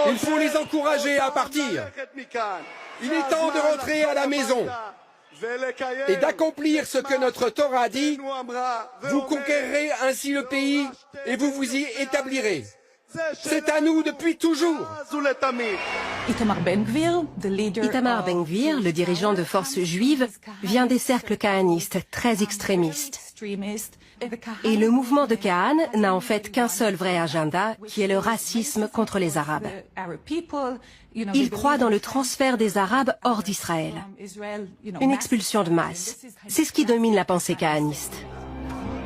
Il faut les encourager à partir. Il est temps de rentrer à la maison et d'accomplir ce que notre Torah dit. Vous conquérerez ainsi le pays et vous vous y établirez. C'est à nous depuis toujours. Itamar Ben-Gvir, le dirigeant de forces juives, vient des cercles kahanistes très extrémistes. Et le mouvement de Kahan n'a en fait qu'un seul vrai agenda, qui est le racisme contre les Arabes. Il croit dans le transfert des Arabes hors d'Israël. Une expulsion de masse. C'est ce qui domine la pensée kahaniste.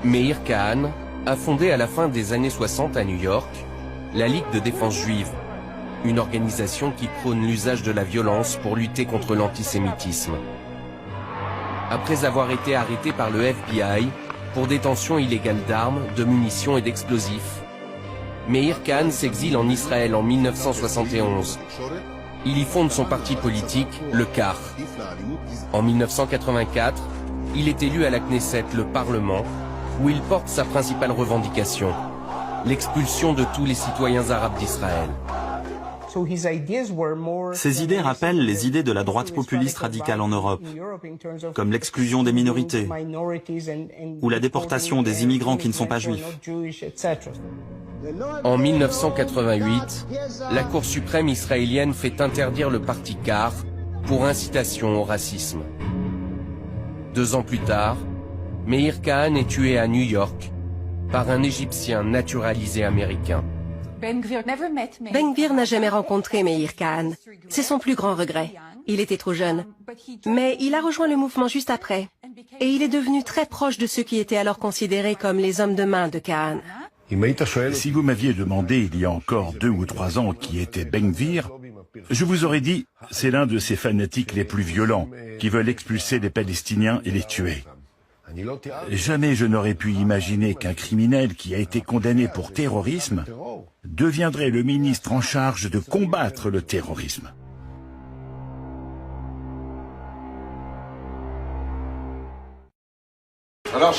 Meir Kahane a fondé à la fin des années 60 à New York la Ligue de défense juive, une organisation qui prône l'usage de la violence pour lutter contre l'antisémitisme. Après avoir été arrêté par le FBI pour détention illégale d'armes, de munitions et d'explosifs, Meir Kahane s'exile en Israël en 1971. Il y fonde son parti politique, le CAR. En 1984, il est élu à la Knesset, le Parlement, où il porte sa principale revendication, l'expulsion de tous les citoyens arabes d'Israël. Ses idées rappellent les idées de la droite populiste radicale en Europe, comme l'exclusion des minorités ou la déportation des immigrants qui ne sont pas juifs. En 1988, la Cour suprême israélienne fait interdire le parti CAR pour incitation au racisme. 2 ans plus tard, Meir Kahane est tué à New York par un Égyptien naturalisé américain. Ben-Gvir n'a jamais rencontré Meir Kahane. C'est son plus grand regret. Il était trop jeune. Mais il a rejoint le mouvement juste après. Et il est devenu très proche de ceux qui étaient alors considérés comme les hommes de main de Kahane. Si vous m'aviez demandé il y a encore 2 ou 3 ans qui était Ben-Gvir, je vous aurais dit c'est l'un de ces fanatiques les plus violents qui veulent expulser les Palestiniens et les tuer. Jamais je n'aurais pu imaginer qu'un criminel qui a été condamné pour terrorisme deviendrait le ministre en charge de combattre le terrorisme. Alors,